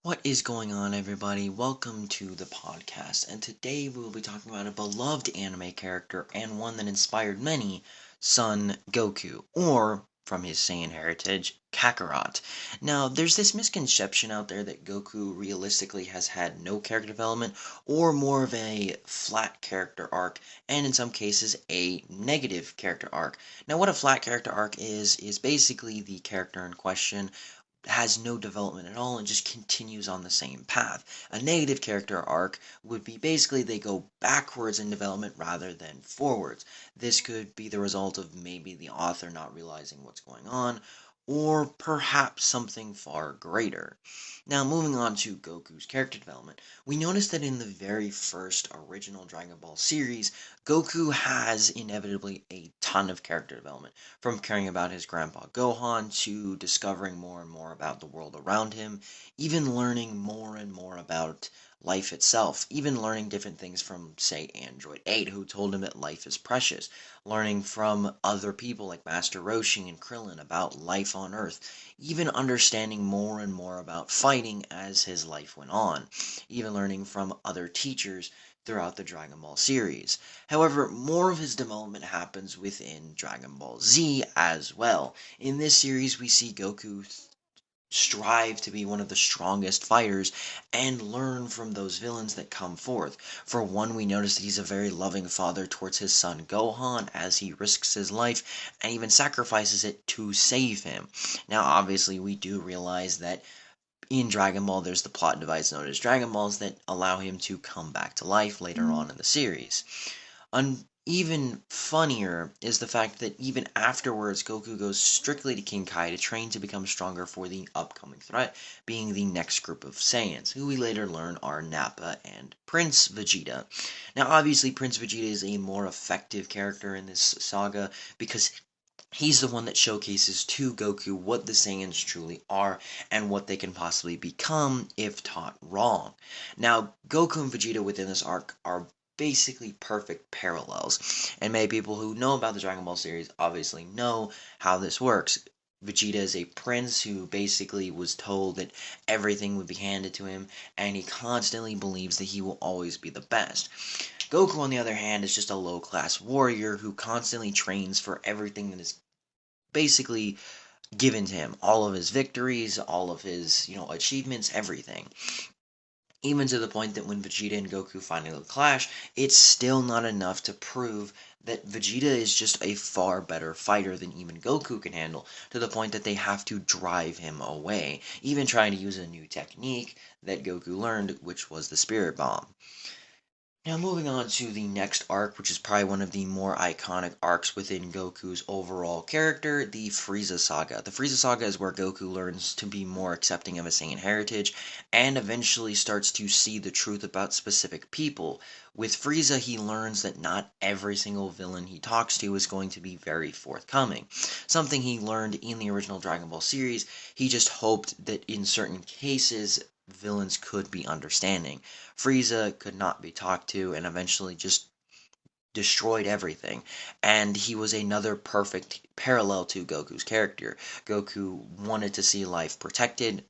What is going on, everybody? Welcome to the podcast, and today we will be talking about a beloved anime character and one that inspired many, Son Goku, or, from his Saiyan heritage, Kakarot. Now, there's this misconception out there that Goku realistically has had no character development, or more of a flat character arc, and in some cases, a negative character arc. Now, what a flat character arc is basically the character in question has no development at all and just continues on the same path. A negative character arc would be basically they go backwards in development rather than forwards. This could be the result of maybe the author not realizing what's going on, or perhaps something far greater. Now, moving on to Goku's character development, we notice that in the very first original Dragon Ball series, Goku has inevitably a ton of character development, from caring about his grandpa Gohan to discovering more and more about the world around him, even learning more and more about life itself, even learning different things from, say, Android 8, who told him that life is precious, learning from other people like Master Roshi and Krillin about life on Earth, even understanding more and more about fighting as his life went on, even learning from other teachers throughout the Dragon Ball series. However, more of his development happens within Dragon Ball Z as well. In this series, we see Goku strive to be one of the strongest fighters and learn from those villains that come forth. For one, we notice that he's a very loving father towards his son Gohan as he risks his life and even sacrifices it to save him. Now, obviously, we do realize that in Dragon Ball, there's the plot device known as Dragon Balls that allow him to come back to life later on in the series. Even funnier is the fact that even afterwards, Goku goes strictly to King Kai to train to become stronger for the upcoming threat, being the next group of Saiyans, who we later learn are Nappa and Prince Vegeta. Now, obviously, Prince Vegeta is a more effective character in this saga because he's the one that showcases to Goku what the Saiyans truly are and what they can possibly become if taught wrong. Now, Goku and Vegeta within this arc are basically perfect parallels, and many people who know about the Dragon Ball series obviously know how this works. Vegeta is a prince who basically was told that everything would be handed to him, and he constantly believes that he will always be the best. Goku, on the other hand, is just a low class warrior who constantly trains for everything that is basically given to him. All of his victories, all of his, achievements, everything. Even to the point that when Vegeta and Goku finally clash, it's still not enough to prove that Vegeta is just a far better fighter than even Goku can handle, to the point that they have to drive him away, even trying to use a new technique that Goku learned, which was the Spirit Bomb. Now, moving on to the next arc, which is probably one of the more iconic arcs within Goku's overall character, the Frieza Saga. The Frieza Saga is where Goku learns to be more accepting of his Saiyan heritage and eventually starts to see the truth about specific people. With Frieza, he learns that not every single villain he talks to is going to be very forthcoming. Something he learned in the original Dragon Ball series, he just hoped that in certain cases, villains could be understanding. Frieza could not be talked to and eventually just destroyed everything. And he was another perfect parallel to Goku's character. Goku wanted to see life protected.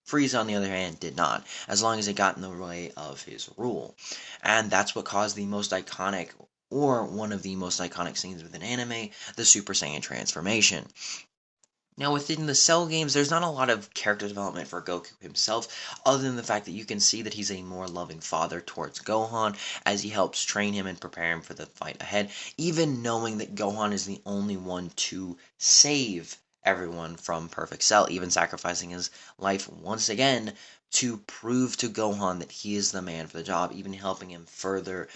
Frieza, on the other hand, did not, as long as it got in the way of his rule. And that's what caused the most iconic, or one of the most iconic scenes within anime, the Super Saiyan transformation. Now, within the Cell games, there's not a lot of character development for Goku himself, other than the fact that you can see that he's a more loving father towards Gohan as he helps train him and prepare him for the fight ahead, even knowing that Gohan is the only one to save everyone from Perfect Cell, even sacrificing his life once again to prove to Gohan that he is the man for the job, even helping him further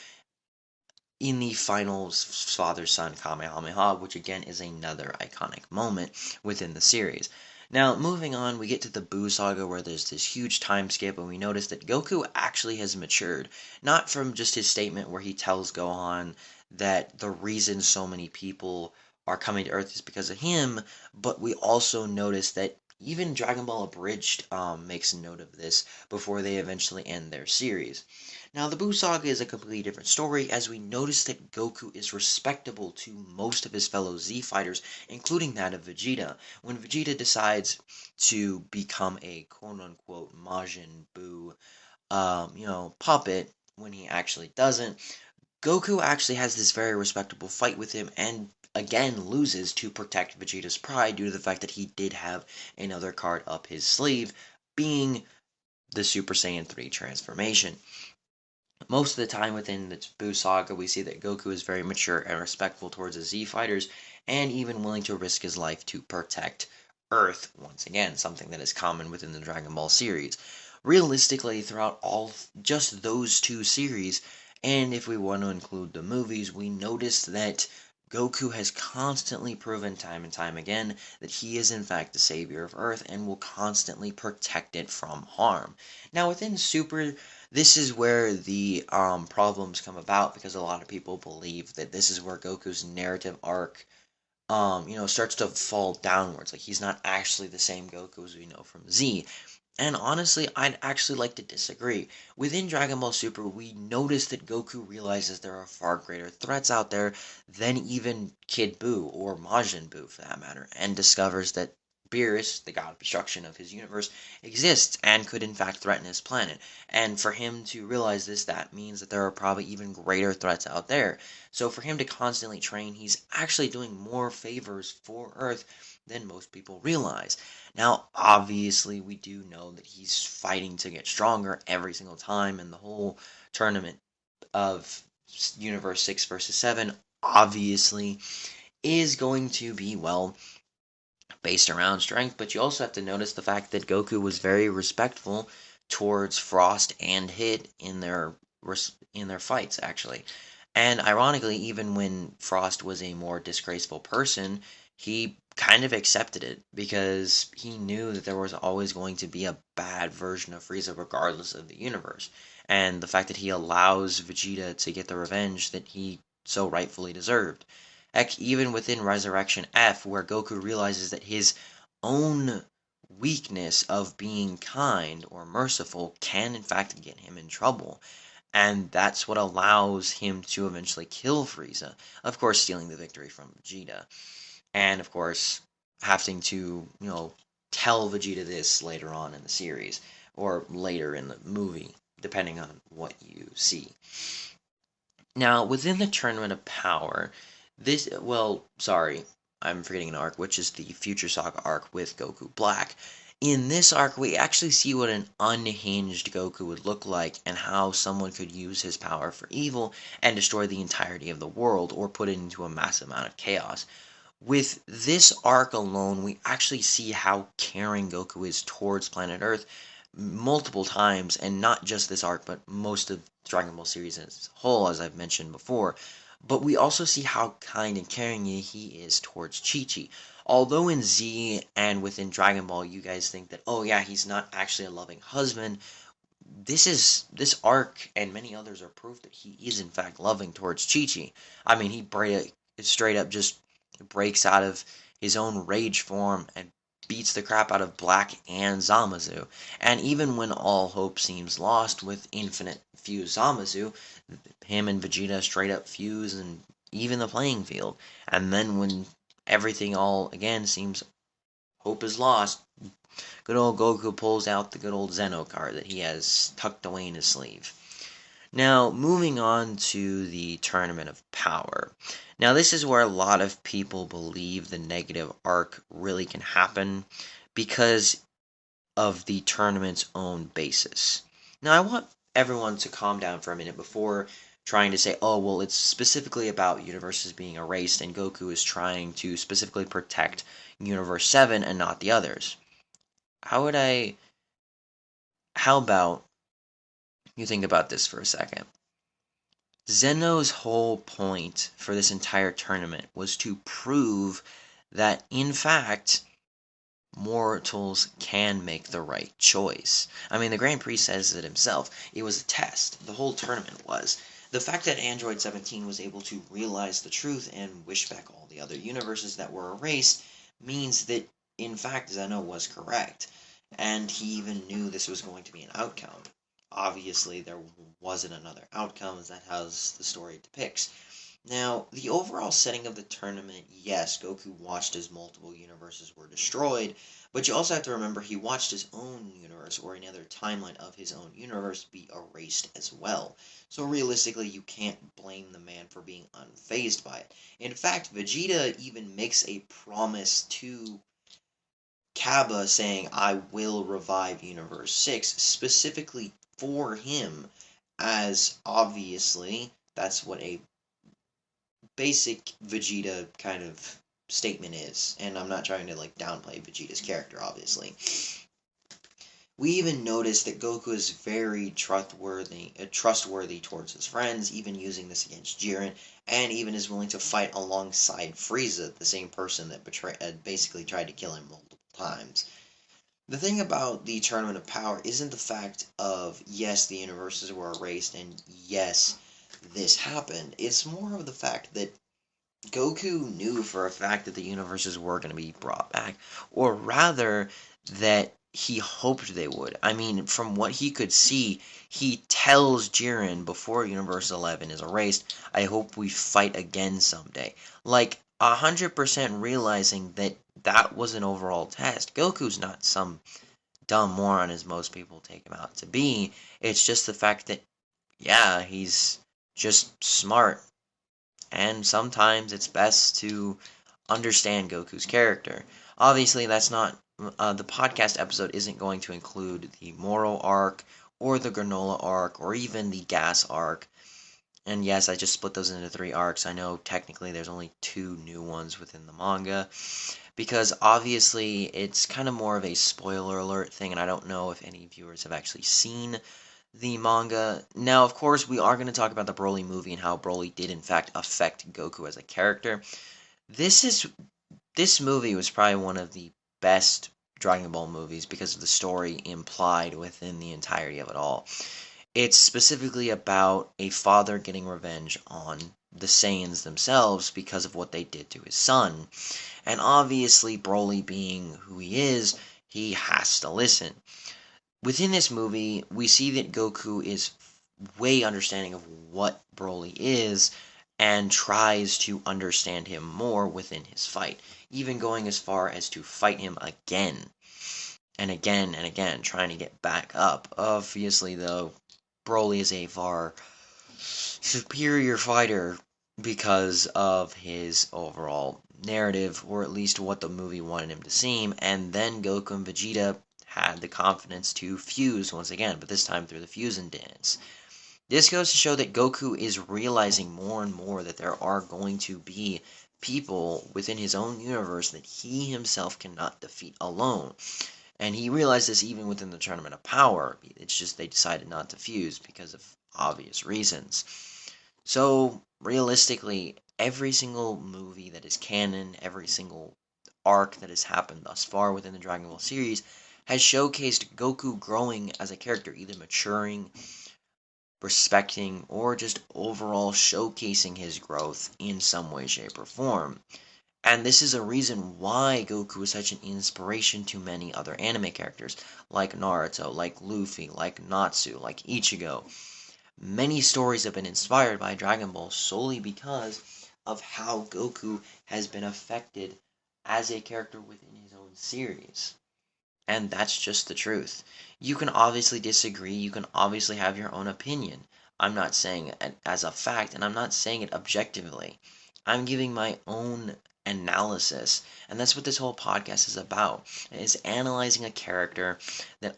in the final father-son Kamehameha, which again is another iconic moment within the series. Now, moving on, we get to the Buu Saga where there's this huge time skip and we notice that Goku actually has matured. Not from just his statement where he tells Gohan that the reason so many people are coming to Earth is because of him, but we also notice that even Dragon Ball Abridged makes note of this before they eventually end their series. Now, the Buu Saga is a completely different story, as we notice that Goku is respectable to most of his fellow Z fighters, including that of Vegeta. When Vegeta decides to become a quote-unquote Majin Buu, puppet, when he actually doesn't, Goku actually has this very respectable fight with him and again loses to protect Vegeta's pride due to the fact that he did have another card up his sleeve, being the Super Saiyan 3 transformation. Most of the time within the Buu Saga, we see that Goku is very mature and respectful towards the Z fighters, and even willing to risk his life to protect Earth, once again, something that is common within the Dragon Ball series. Realistically, throughout just those two series, and if we want to include the movies, we notice that Goku has constantly proven time and time again that he is in fact the savior of Earth and will constantly protect it from harm. Now, within Super, this is where the problems come about, because a lot of people believe that this is where Goku's narrative arc starts to fall downwards. Like, he's not actually the same Goku as we know from Z. And honestly, I'd actually like to disagree. Within Dragon Ball Super, we notice that Goku realizes there are far greater threats out there than even Kid Buu, or Majin Buu for that matter, and discovers that Beerus, the god of destruction of his universe, exists and could in fact threaten his planet. And for him to realize this, that means that there are probably even greater threats out there. So for him to constantly train, he's actually doing more favors for Earth than most people realize. Now, obviously, we do know that he's fighting to get stronger every single time, and the whole tournament of Universe 6 versus 7 obviously is going to be, well, based around strength, but you also have to notice the fact that Goku was very respectful towards Frost and Hit in their fights, actually. And ironically, even when Frost was a more disgraceful person, he kind of accepted it because he knew that there was always going to be a bad version of Frieza regardless of the universe. And the fact that he allows Vegeta to get the revenge that he so rightfully deserved. Heck, even within Resurrection F, where Goku realizes that his own weakness of being kind or merciful can in fact get him in trouble. And that's what allows him to eventually kill Frieza. Of course, stealing the victory from Vegeta. And of course, having to, tell Vegeta this later on in the series, or later in the movie, depending on what you see. Now, within the Tournament of Power, I'm forgetting an arc, which is the Future Saga arc with Goku Black. In this arc, we actually see what an unhinged Goku would look like, and how someone could use his power for evil and destroy the entirety of the world, or put it into a massive amount of chaos. With this arc alone, we actually see how caring Goku is towards planet Earth multiple times, and not just this arc, but most of Dragon Ball series as a whole, as I've mentioned before. But we also see how kind and caring he is towards Chi-Chi. Although in Z and within Dragon Ball, you guys think that, oh yeah, he's not actually a loving husband, this arc and many others are proof that he is in fact loving towards Chi-Chi. I mean, he straight up just breaks out of his own rage form and beats the crap out of Black and Zamasu. And even when all hope seems lost with Infinite Fuse Zamasu, him and Vegeta straight up fuse and even the playing field. And then when everything all again seems hope is lost, good old Goku pulls out the good old Zeno card that he has tucked away in his sleeve. Now, moving on to the Tournament of Power. Now, this is where a lot of people believe the negative arc really can happen because of the tournament's own basis. Now, I want everyone to calm down for a minute before trying to say, oh, well, it's specifically about universes being erased and Goku is trying to specifically protect Universe 7 and not the others. How about you think about this for a second? Zeno's whole point for this entire tournament was to prove that, in fact, mortals can make the right choice. I mean, the Grand Prix says it himself. It was a test. The whole tournament was. The fact that Android 17 was able to realize the truth and wish back all the other universes that were erased means that in fact, Zeno was correct, and he even knew this was going to be an outcome. Obviously, there wasn't another outcome, as that how the story depicts. Now, the overall setting of the tournament, yes, Goku watched as multiple universes were destroyed, but you also have to remember he watched his own universe or another timeline of his own universe be erased as well. So realistically, you can't blame the man for being unfazed by it. In fact, Vegeta even makes a promise to Kaba saying, I will revive Universe 6 specifically for him, as obviously that's what a basic Vegeta kind of statement is. And I'm not trying to like downplay Vegeta's character, obviously. We even notice that Goku is very trustworthy towards his friends, even using this against Jiren, and even is willing to fight alongside Frieza, the same person that basically tried to kill him multiple times. The thing about the Tournament of Power isn't the fact of, yes, the universes were erased, and yes, this happened. It's more of the fact that Goku knew for a fact that the universes were going to be brought back, or rather, that he hoped they would. I mean, from what he could see, he tells Jiren before Universe 11 is erased, I hope we fight again someday. Like, 100% realizing that that was an overall test. Goku's not some dumb moron as most people take him out to be. It's just the fact that, yeah, he's just smart, and sometimes it's best to understand Goku's character. Obviously, that's not the podcast episode isn't going to include the Moro arc or the Granola arc or even the Gas arc. And yes, I just split those into 3 arcs. I know technically there's only 2 new ones within the manga because obviously it's kind of more of a spoiler alert thing, and I don't know if any viewers have actually seen the manga. Now, of course, we are going to talk about the Broly movie and how Broly did in fact affect Goku as a character. This movie was probably one of the best Dragon Ball movies because of the story implied within the entirety of it all. It's specifically about a father getting revenge on the Saiyans themselves because of what they did to his son. And obviously, Broly being who he is, he has to listen. Within this movie, we see that Goku is way understanding of what Broly is and tries to understand him more within his fight, even going as far as to fight him again and again and again, trying to get back up. Obviously, though, Broly is a far superior fighter because of his overall narrative, or at least what the movie wanted him to seem, and then Goku and Vegeta had the confidence to fuse once again, but this time through the fusion dance. This goes to show that Goku is realizing more and more that there are going to be people within his own universe that he himself cannot defeat alone. And he realized this even within the Tournament of Power. It's just they decided not to fuse because of obvious reasons. So, realistically, every single movie that is canon, every single arc that has happened thus far within the Dragon Ball series has showcased Goku growing as a character, either maturing, respecting, or just overall showcasing his growth in some way, shape, or form. And this is a reason why Goku is such an inspiration to many other anime characters, like Naruto, like Luffy, like Natsu, like Ichigo. Many stories have been inspired by Dragon Ball solely because of how Goku has been affected as a character within his own series. And that's just the truth. You can obviously disagree, you can obviously have your own opinion. I'm not saying it as a fact, and I'm not saying it objectively. I'm giving my own analysis, and that's what this whole podcast is about. Is analyzing a character that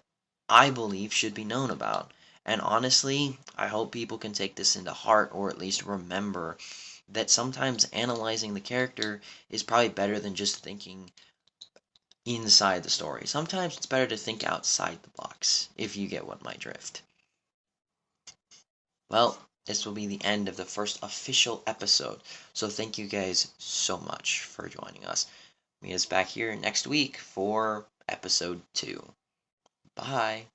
I believe should be known about. And honestly, I hope people can take this into heart, or at least remember that sometimes analyzing the character is probably better than just thinking inside the story. Sometimes it's better to think outside the box, if you get what my drift. Well, this will be the end of the first official episode, so thank you guys so much for joining us. Meet us back here next week for episode 2. Bye.